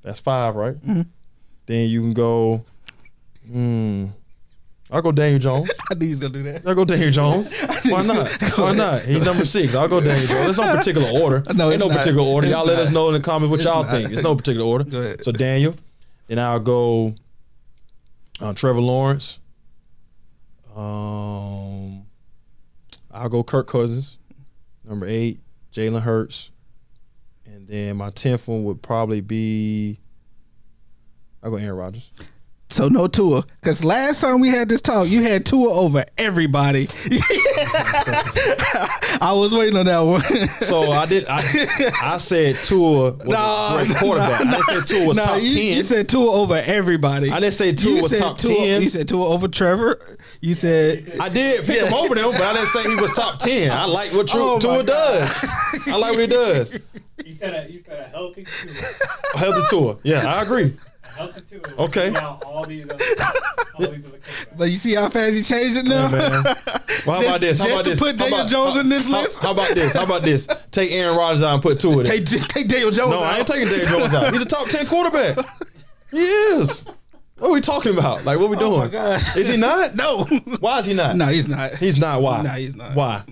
That's 5, right? Mm-hmm. Then you can go. I'll go Daniel Jones. I knew he's gonna do that. I'll go Daniel Jones. Why not? Why not? He's number 6. I'll go Daniel Jones. There's no particular order. No, Ain't no not. particular order. It's Y'all not. let us know in the comments what y'all think. It's no particular order. Go ahead. So Daniel. Then I'll go Trevor Lawrence. I'll go Kirk Cousins, number 8, Jalen Hurts, and then my 10th one would probably be I'll go Aaron Rodgers. So no Tua, because last time we had this talk, you had Tua over everybody. I was waiting on that one. So I said Tua was a great quarterback. I didn't say Tua was top 10. You said Tua over everybody. I didn't say Tua was top 10. You said Tua over Trevor. You said I did pick him over them, but I didn't say he was top 10. I like what Tua does. I like what he does. You said a healthy Tua. A healthy Tua. Yeah, I agree. Healthy Tua. Okay. All these other quarterbacks. But you see how fast he changed it now? Yeah, man. Well, how about this? Just to put Daniel Jones in this list? How about this? Take Aaron Rodgers out and put Tua there. Take Daniel Jones out. No, I ain't taking Daniel Jones out. He's a top 10 quarterback. He is. What are we talking about? Like, what we doing? Oh, my gosh. Is he not? No. Why is he not? No, he's not. He's not. Why? No, he's not. Why?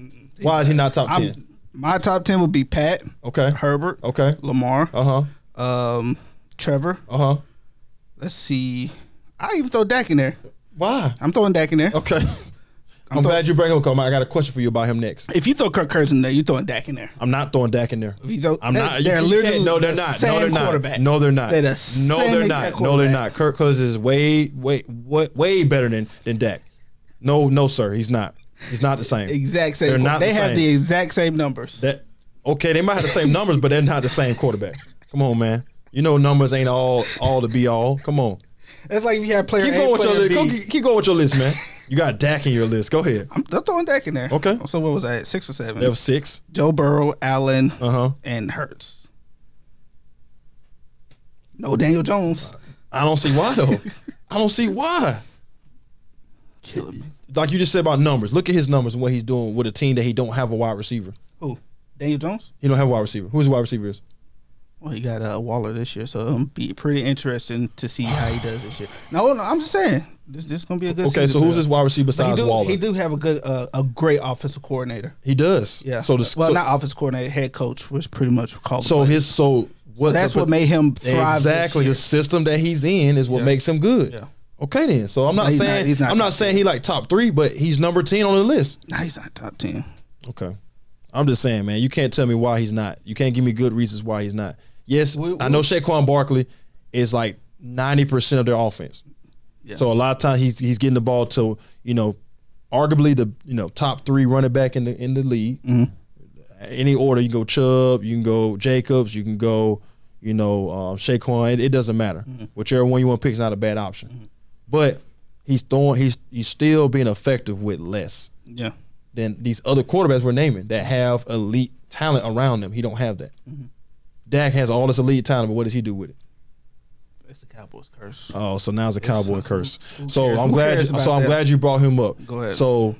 Why is he not top 10? My top 10 would be Pat. Okay. Herbert. Okay. Lamar. Uh-huh. Trevor. Uh-huh. Let's see. I even throw Dak in there. Why? I'm throwing Dak in there. Okay. I'm glad you bring him up. I got a question for you about him next. If you throw Kirk Cousins in there, you're throwing Dak in there. I'm not throwing Dak in there. If you throw, I'm not. They're literally no, they're not. No, they're not. No, they're not. They're the same they're not. No, they're not. Kirk Cousins is way better than Dak. No, sir. He's not. He's not the same. Exact same. They're not they the have same. the exact same numbers. Okay, they might have the same numbers, but they're not the same quarterback. Come on, man. You know numbers ain't all to be all. Come on. It's like if you have player Keep A, going with your player list. Keep going with your list, man. You got Dak in your list. Go ahead. I'm throwing Dak in there. Okay. So what was that? 6 or 7? That was 6. Joe Burrow, Allen, and Hurts. No Daniel Jones. I don't see why though. I don't see why. Killing me. Like you just said about numbers. Look at his numbers and what he's doing with a team that he don't have a wide receiver. Who? Daniel Jones? He don't have a wide receiver. Who his wide receiver is? Well, he got Waller this year, so it'll be pretty interesting to see how he does this year. No, I'm just saying this is gonna be a good. Okay, so who's his wide receiver besides Waller? He do have a great offensive coordinator. He does. Yeah. So not offensive coordinator, head coach was pretty much called. So what made him thrive. Exactly, the system that he's in is what makes him good. Yeah. Okay, then. So I'm not saying I'm not saying he like top 3, but he's number 10 on the list. No, he's not top 10. Okay, I'm just saying, man. You can't tell me why he's not. You can't give me good reasons why he's not. Yes, I know Saquon Barkley is like 90% of their offense. Yeah. So a lot of times he's getting the ball to, arguably the top 3 running back in the league. Mm-hmm. Any order, you can go Chubb, you can go Jacobs, you can go, Saquon. It doesn't matter. Mm-hmm. Whichever one you want to pick is not a bad option. Mm-hmm. But he's still being effective with less. Yeah. than these other quarterbacks we're naming that have elite talent around them. He don't have that. Mm-hmm. Dak has all this elite talent, but what does he do with it? It's the Cowboys curse. Oh, so now it's a Cowboy curse. So I'm glad you brought him up. Go ahead. So,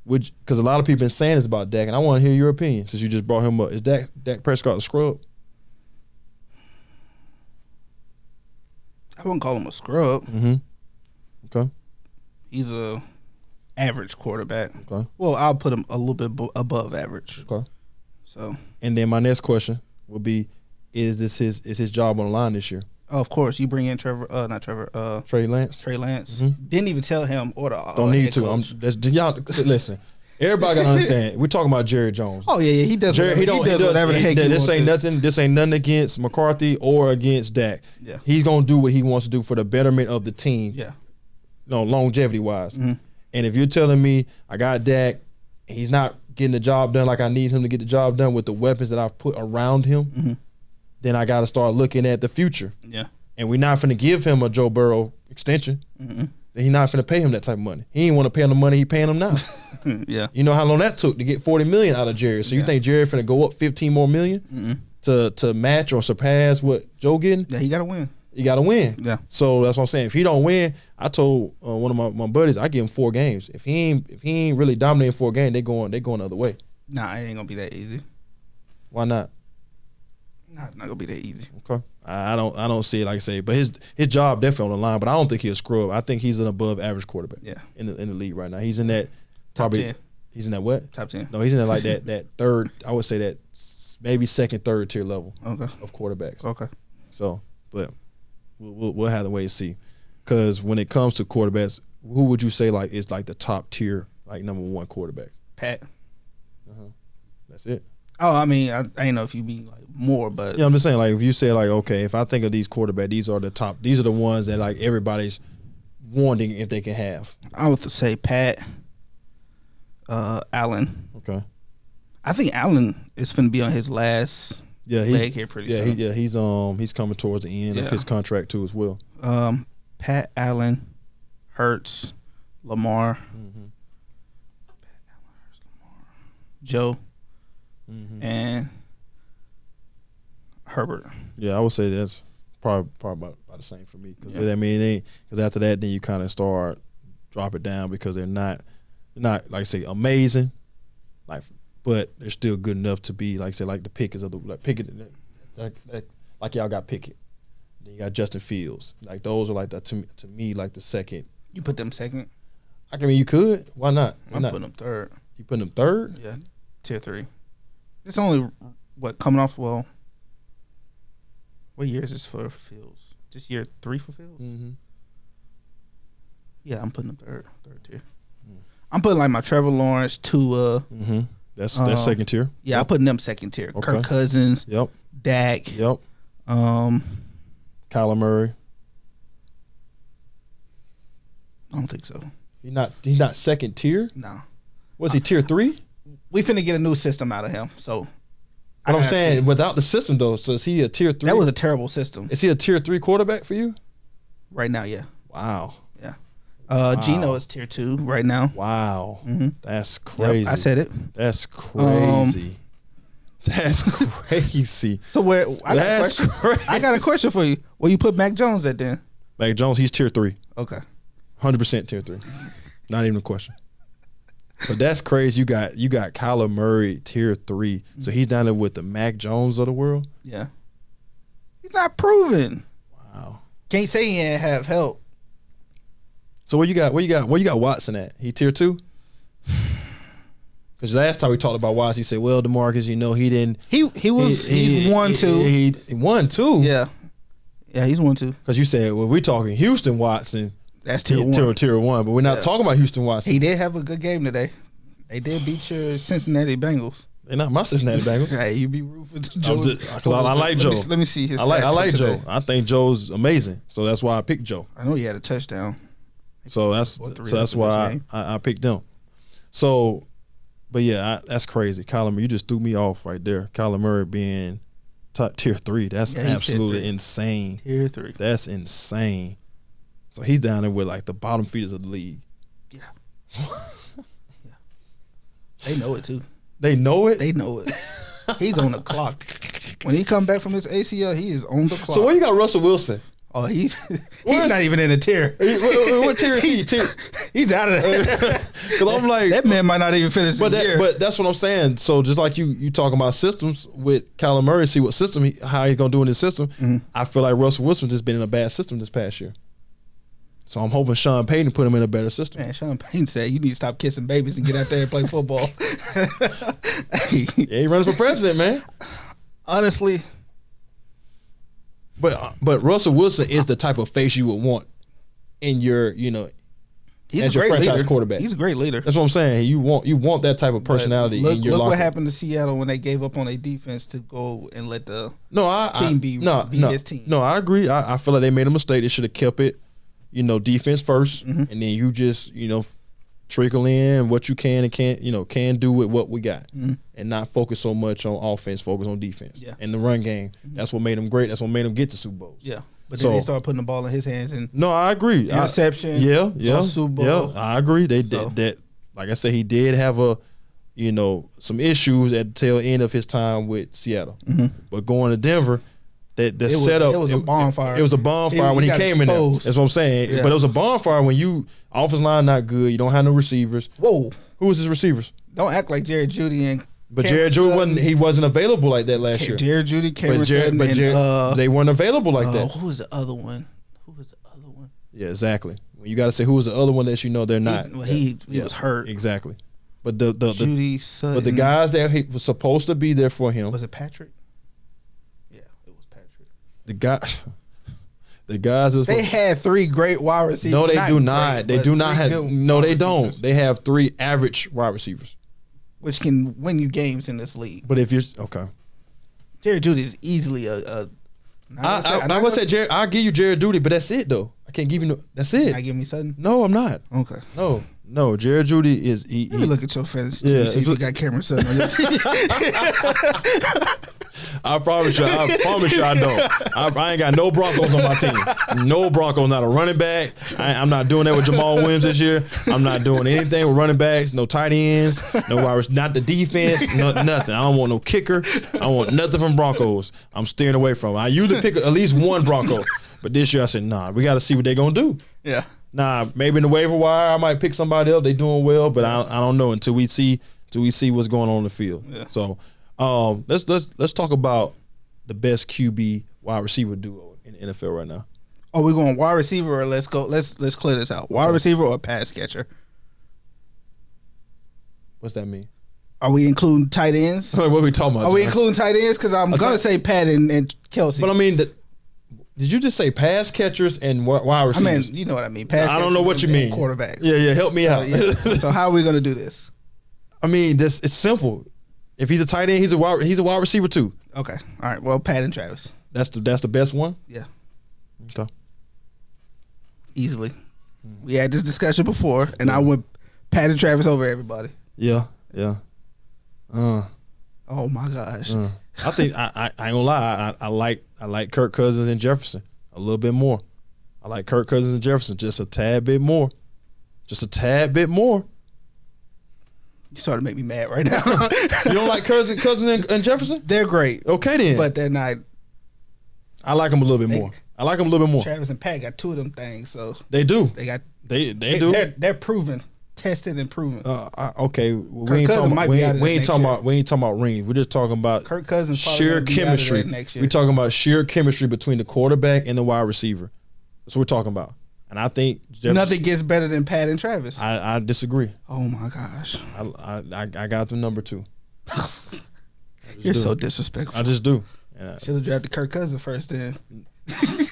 because a lot of people been saying this about Dak, and I want to hear your opinion since you just brought him up. Is Dak Prescott a scrub? I wouldn't call him a scrub. Mm-hmm. Okay. He's a average quarterback. Okay. Well, I'll put him a little bit above average. Okay. So. And then my next question would be: Is his job on the line this year? Oh, of course, you bring in Trey Lance. Mm-hmm. Didn't even tell him or the don't need to. Y'all listen. Everybody gotta understand. We're talking about Jerry Jones. Oh yeah, he does. He does whatever the heck. This ain't nothing. This ain't nothing against McCarthy or against Dak. Yeah, he's gonna do what he wants to do for the betterment of the team. Yeah, longevity wise. Mm-hmm. And if you're telling me I got Dak, he's not getting the job done like I need him to get the job done with the weapons that I've put around him, mm-hmm. then I got to start looking at the future. Yeah, and we're not finna give him a Joe Burrow extension. Mm-hmm. He's not finna pay him that type of money. He ain't want to pay him the money he paying him now. Yeah, you know how long that took to get $40 million out of Jerry. So you think Jerry finna go up $15 more million to match or surpass what Joe getting? Yeah, he got to win. You got to win. Yeah. So that's what I'm saying. If he don't win, I told one of my buddies, I give him 4 games. If he ain't really dominating 4 games, they going the other way. Nah, it ain't gonna be that easy. Why not? Nah, it's not gonna be that easy. Okay. I don't see it like I say, but his job definitely on the line. But I don't think he's a scrub. I think he's an above average quarterback. Yeah. In the league right now, he's in that probably. Top 10. He's in that what? Top 10. No, he's in that like that third. I would say that maybe second, third tier level. Okay. Of quarterbacks. Okay. So, but we'll have to wait and see, because when it comes to quarterbacks, who would you say like is like the top tier, like number 1 quarterback? Pat. That's it. Oh, I mean, I ain't know if you mean like more, but yeah, I'm just saying like if you say like okay, if I think of these quarterbacks, these are the top. These are the ones that like everybody's wanting if they can have. I would say Pat, Allen. Okay. I think Allen is finna be on his last leg here pretty soon. He's coming towards the end of his contract too as well. Pat, Allen, Hurts, Lamar, Joe, and Herbert. Yeah, I would say that's probably about the same for me, because I mean, because after that, then you kind of start drop it down, because they're not like I say amazing, like, but they're still good enough to be like say like the Pickett's of the like Pickett, like y'all got Pickett, then you got Justin Fields, like those are like that to me like the second. You put them second? I mean, you could. Why not? I'm putting them third. You putting them third? Yeah, tier 3. It's only coming off. Well, what year is this for Fields? This year 3 for Fields? Mm-hmm. Yeah, I'm putting them third tier. I'm putting like my Trevor Lawrence, Tua. Mm-hmm. That's second tier. Yeah, I'm putting them second tier. Okay. Kirk Cousins. Yep. Dak. Yep. Kyler Murray. I don't think so. He's not second tier? No. Was he tier 3? We finna get a new system out of him. So but I'm saying without the system though, so is he a tier 3? That was a terrible system. Is he a tier 3 quarterback for you? Right now, yeah. Wow. Yeah. Geno is tier 2 right now. Wow. Mm-hmm. That's crazy. Yep, I said it. That's crazy. That's crazy. So I got a question for you. Where you put Mac Jones at then? Mac Jones, he's tier 3. Okay. 100% tier 3. Not even a question. But that's crazy. You got Kyler Murray tier 3. So he's down there with the Mac Jones of the world? Yeah. He's not proven. Wow. Can't say he ain't have help. So where you got Watson at? He tier 2? Because last time we talked about Watson, he said, well, DeMarcus, he didn't. He's 1-2. He 1-2? Yeah. Yeah, he's 1-2. Because you said, well, we're talking Houston Watson. That's tier 1. Tier 1, but we're not talking about Houston Watson. He did have a good game today. They did beat your Cincinnati Bengals. They're not my Cincinnati Bengals. Hey, you be rooting for Joe. Because I like Joe. Let me see his I like Joe. I think Joe's amazing. So that's why I picked Joe. I know he had a touchdown. So that's why I picked them. So, but yeah, that's crazy. Kyler Murray, you just threw me off right there. Kyler Murray being tier 3. That's absolutely insane. Tier 3. That's insane. So he's down there with like the bottom feeders of the league. Yeah. They know it too. They know it. They know it. He's on the clock. When he come back from his ACL, he is on the clock. So where you got Russell Wilson? Oh, he's not even in a tier. What tier is he? He's out of there. Because I'm like, that man might not even finish the year. But that's what I'm saying. So just like you talking about systems with Kyler Murray, see what system how he's gonna do in his system. Mm-hmm. I feel like Russell Wilson just been in a bad system this past year. So I'm hoping Sean Payton put him in a better system. Man, Sean Payton said you need to stop kissing babies and get out there and play football. Yeah, he runs for president, man. Honestly. But Russell Wilson is the type of face you would want in your, he's as a your great franchise leader. quarterback. He's a great leader. That's what I'm saying. You want that type of personality in your look locker. What happened to Seattle when they gave up on their defense to go and let the team be his team. No, I agree. I feel like they made a mistake. They should have kept it, defense first, and then you just, trickle in what you can and can do with what we got, and not focus so much on offense, focus on defense. Yeah. And the run game. That's what made them great. That's what made them get to Super Bowls. Yeah. But then they started putting the ball in his hands and no, I agree. Interception. Super Bowl. Yeah, I agree. They did that. Like I said, he did have some issues at the tail end of his time with Seattle. Mm-hmm. But going to Denver, setup. It was a bonfire. It was a bonfire when he came in there. That's what I'm saying. Yeah. But it was a bonfire when you offensive line not good. You don't have no receivers. Whoa. Who was his receivers? Don't act like Jerry Jeudy and. But Jared Jeudy wasn't available like that last year. Jared Jeudy, Cameron Sutton, and they weren't available like that. Who was the other one? Yeah, exactly. When you got to say who was the other one that they're not. He was hurt. Exactly. But the Jeudy, Sutton. But the guys that he was supposed to be there for him. Was it Patrick? Yeah, it was Patrick. The guys. They had 3 great wide receivers. No, they do not. They do not have. No, they don't. They have 3 average wide receivers, which can win you games in this league. But if you're okay, Jerry Jeudy is easily a. I would say Jared. I'll give you Jared Jeudy, but that's it though. I can't give you no. That's it. I give me Sutton. No, I'm not. Okay. No. Jared Jeudy is. Let me look at your fantasy team. See if you got Cameron Sutton on your team. I promise you I don't. I ain't got no Broncos on my team. No Broncos, not a running back. I'm not doing that with Jamal Williams this year. I'm not doing anything with running backs, no tight ends, not the defense, nothing. I don't want no kicker. I don't want nothing from Broncos. I'm steering away from it. I usually pick at least one Bronco. But this year I said, nah, we got to see what they're going to do. Yeah. Nah, maybe in the waiver wire I might pick somebody else. They doing well, but I don't know until we see what's going on in the field. Yeah. So let's talk about the best QB wide receiver duo in the NFL right now. Are we going wide receiver or let's clear this out. Wide receiver or pass catcher? What's that mean? Are we including tight ends? What are we talking about? Are we including tight ends? Because I'm going to say Pat and Kelsey. But I mean, did you just say pass catchers and wide receivers? I mean, you know what I mean. I don't know what you mean. Quarterbacks. Yeah, help me out. So how are we going to do this? I mean, it's simple. If he's a tight end, he's a wide receiver too. Okay. All right. Well, Pat and Travis. That's the best one? Yeah. Okay. Easily. We had this discussion before, and I went Pat and Travis over everybody. Yeah. Oh my gosh. I think I ain't gonna lie. I like Kirk Cousins and Jefferson a little bit more. I like Kirk Cousins and Jefferson just a tad bit more. You sort of make me mad right now. You don't like Cousins and Jefferson? They're great. Okay then. But they're not. I like them a little bit more. Travis and Pat got 2 of them things, so they do. They do. They're proven, tested and proven. Okay, we ain't talking about rings. We're just talking about Kirk Cousins sheer chemistry. We're talking about sheer chemistry between the quarterback and the wide receiver. That's what we're talking about. And I think nothing gets better than Pat and Travis. I disagree. Oh my gosh. I got them number 2. You're so disrespectful. I just do. Should have drafted Kirk Cousins first then.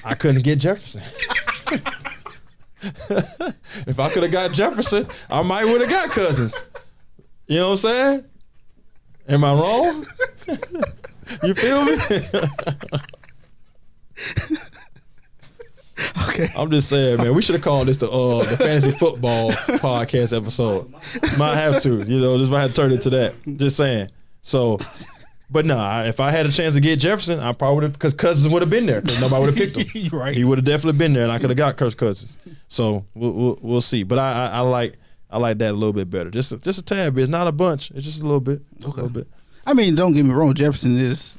I couldn't get Jefferson. If I could have got Jefferson, I might would have got Cousins. You know what I'm saying? Am I wrong? You feel me? Okay. I'm just saying, man, we should have called this the fantasy football podcast episode. Might have to, this might have turned into that. Just saying. So, but nah, if I had a chance to get Jefferson, I probably would have, because Cousins would have been there, because nobody would have picked him. Right. He would have definitely been there, and I could have got Kirk Cousins. So we'll see. But I I like that a little bit better. Just a tad bit. It's not a bunch. It's just a little bit. Just a little bit. I mean, don't get me wrong. Jefferson is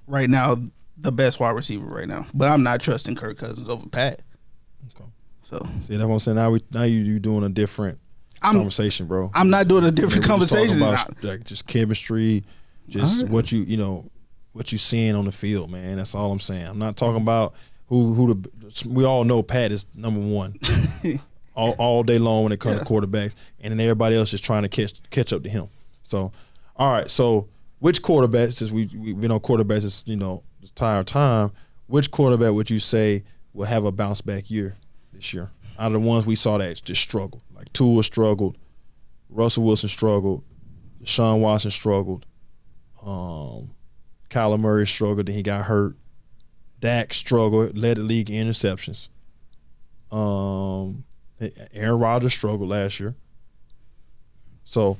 right now the best wide receiver right now, but I'm not trusting Kirk Cousins over Pat. Okay. So see, that's what I'm saying. Now you doing a different conversation, bro. I'm not doing a different conversation. About, like, just chemistry, just what you seeing on the field, man. That's all I'm saying. I'm not talking about who we all know Pat is number one all day long when it comes to quarterbacks, and then everybody else is trying to catch up to him. So, all right. So, which quarterback, since we've been on quarterbacks, this entire time, which quarterback would you say will have a bounce back year this year? Out of the ones we saw that just struggled, like Tua struggled, Russell Wilson struggled, Deshaun Watson struggled, Kyler Murray struggled, then he got hurt. Dak struggled, led the league in interceptions. Aaron Rodgers struggled last year. So,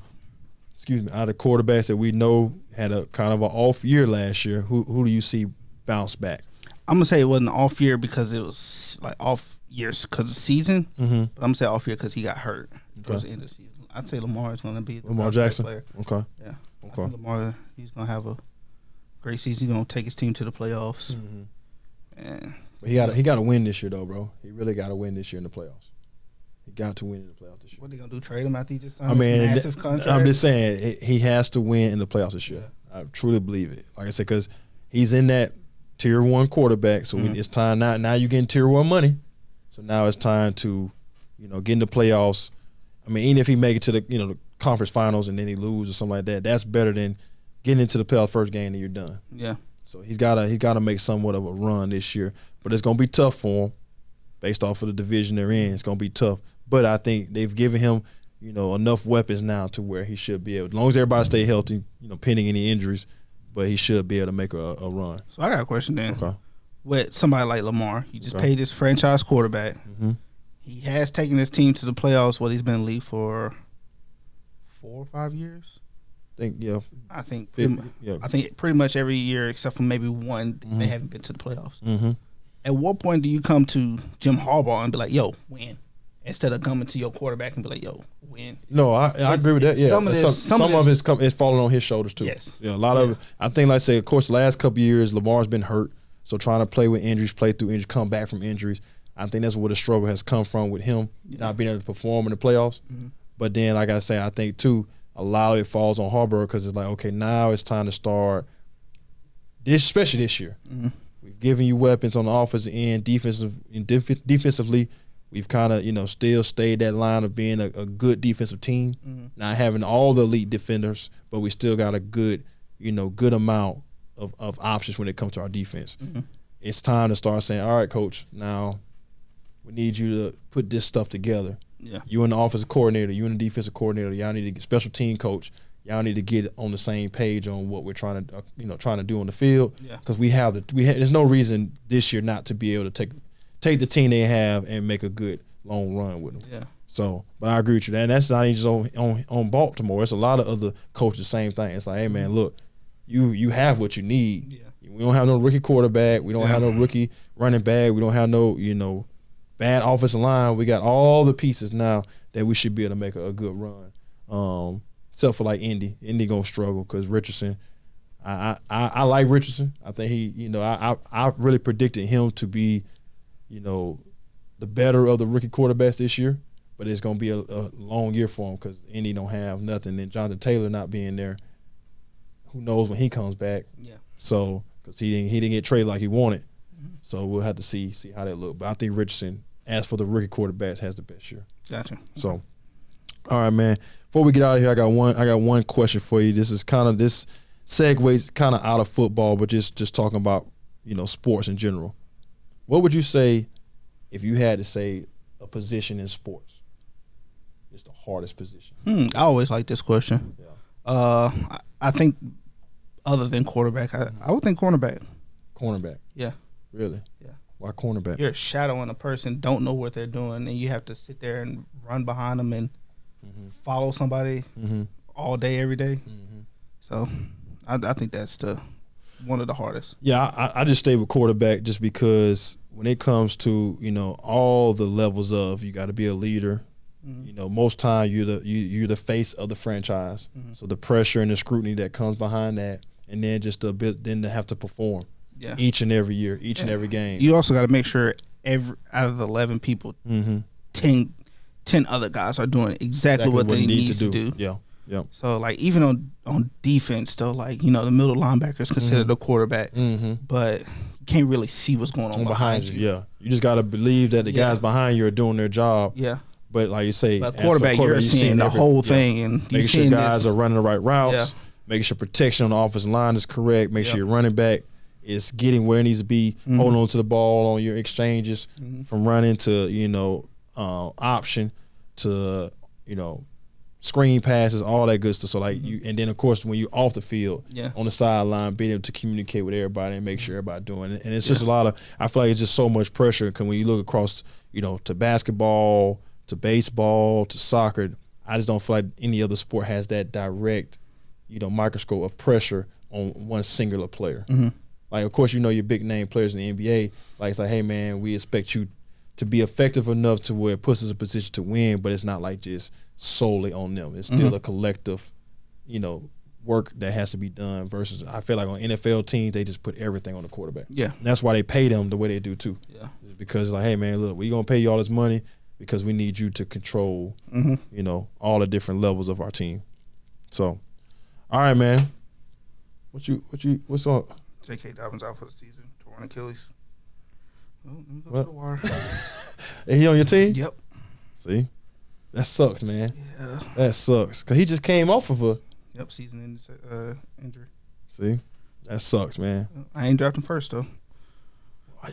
out of quarterbacks that we know had a kind of an off year last year, who do you see bounce back? I'm gonna say it wasn't an off year because it was like off years because of the season. But I'm gonna say off year because he got hurt towards the end of the season. I'd say Lamar is gonna be the Lamar Jackson player. Okay. Yeah. Okay. Lamar, he's gonna have a great season. He's gonna take his team to the playoffs. And but he got to win this year though, bro. He really got to win this year in the playoffs. He got to win in the playoffs this year. What are they gonna do? Trade him after he just signed his massive contract? I'm just saying he has to win in the playoffs this year. Yeah. I truly believe it. Like I said, because he's in that tier 1 quarterback, so it's time now. Now you're getting tier 1 money, so now it's time to, get in the playoffs. I mean, even if he make it to the the conference finals and then he lose or something like that, that's better than getting into the playoff first game and you're done. Yeah. So he's gotta make somewhat of a run this year, but it's gonna be tough for him based off of the division they're in. It's gonna be tough, but I think they've given him enough weapons now to where he should be able, as long as everybody stay healthy, pending any injuries, but he should be able to make a run. So I got a question then. Okay. With somebody like Lamar, you just paid this franchise quarterback. He has taken his team to the playoffs. He's been in the league for 4 or 5 years. I think pretty much every year except for maybe one, they haven't been to the playoffs. At what point do you come to Jim Harbaugh and be like, "Yo, win," instead of coming to your quarterback and be like, "Yo, win"? No, I agree with that. Yeah, some of it's falling on his shoulders too. Yes, a lot of it. I think, like I say, of course, the last couple of years, Lamar's been hurt, so trying to play with injuries, play through injuries, come back from injuries. I think that's where the struggle has come from with him not being able to perform in the playoffs. But then, like I say, I think too, a lot of it falls on Harbaugh because it's like, okay, now it's time to start this, especially this year. We've given you weapons on the offensive end, defensively. We've kind of, still stayed that line of being a good defensive team, not having all the elite defenders, but we still got a good, good amount of options when it comes to our defense. It's time to start saying, all right, coach, now we need you to put this stuff together. Yeah. You and the offensive coordinator, you and the defensive coordinator, y'all need to get special team coach. Y'all need to get on the same page on what we're trying to do on the field. Because there's no reason this year not to be able to take the team they have and make a good long run with them. Yeah. So, but I agree with you, and that's not even just on Baltimore. It's a lot of other coaches, same thing. It's like, hey man, look, you have what you need. Yeah. We don't have no rookie quarterback. We don't have no rookie running back. We don't have no bad offensive line. We got all the pieces now that we should be able to make a good run. Except for like Indy. Indy gonna struggle because Richardson. I like Richardson. I think he, I really predicted him to be, the better of the rookie quarterbacks this year. But it's gonna be a long year for him because Indy don't have nothing. And Jonathan Taylor not being there, who knows when he comes back? Yeah. So because he didn't get traded like he wanted. So we'll have to see how that look. But I think Richardson, as for the rookie quarterbacks, has the best year. Gotcha. So, all right, man. Before we get out of here, I got one question for you. This is this segues kind of out of football, but just talking about sports in general. What would you say if you had to say a position in sports? It's the hardest position. I always like this question. Yeah. I think other than quarterback, I would think cornerback. Cornerback. Yeah. Really? Yeah. Why cornerback? You're shadowing a person, don't know what they're doing, and you have to sit there and run behind them and follow somebody all day, every day. So I think that's one of the hardest. Yeah, I just stay with quarterback just because when it comes to, all the levels of, you got to be a leader, You know, most time you're the face of the franchise. So the pressure and the scrutiny that comes behind that, and then just a bit then to have to perform each and every year, each and every game. You also got to make sure out of the 11 people, 10 other guys are doing exactly what they need to do. Yeah. So like even on defense, though, like you know the middle linebacker is considered the quarterback, but you can't really see what's going on behind you. Yeah, you just got to believe that the guys behind you are doing their job. Yeah. But like you say, but quarterback, you're seeing the whole thing, and making sure guys are running the right routes, making sure protection on the offensive line is correct, make sure your running back is getting where it needs to be, holding on to the ball on your exchanges, from running to option to screen passes, all that good stuff. So like you, and then of course when you off the field, on the sideline, being able to communicate with everybody and make sure everybody doing it. And it's just a lot of. I feel like it's just so much pressure because when you look across, to basketball, to baseball, to soccer, I just don't feel like any other sport has that direct, microscope of pressure on one singular player. Like, of course, your big name players in the NBA. Like, it's like, hey, man, we expect you to be effective enough to where it puts us in a position to win, but it's not like just solely on them. It's still a collective, work that has to be done versus I feel like on NFL teams, they just put everything on the quarterback. Yeah. And that's why they pay them the way they do, too. Yeah. It's because, like, hey, man, look, we're going to pay you all this money because we need you to control, all the different levels of our team. So, all right, man. What's on? J.K. Dobbins out for the season, torn Achilles. Oh, let me go to the wire. And he on your team? Yep. See? That sucks, man. Yeah. That sucks. Because he just came off of a season injury. See? That sucks, man. I ain't drafting first, though. I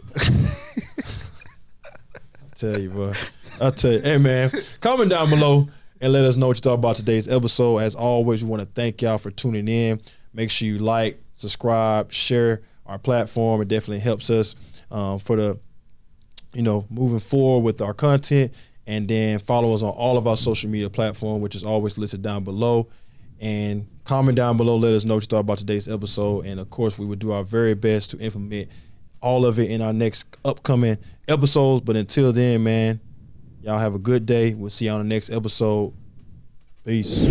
tell you, bro. I tell you. Hey, man, comment down below and let us know what you thought about today's episode. As always, we want to thank y'all for tuning in. Make sure you like, subscribe, share our platform. It definitely helps us for the, moving forward with our content. And then follow us on all of our social media platforms, which is always listed down below. And comment down below. Let us know what you thought about today's episode. And, of course, we will do our very best to implement all of it in our next upcoming episodes. But until then, man, y'all have a good day. We'll see you on the next episode. Peace.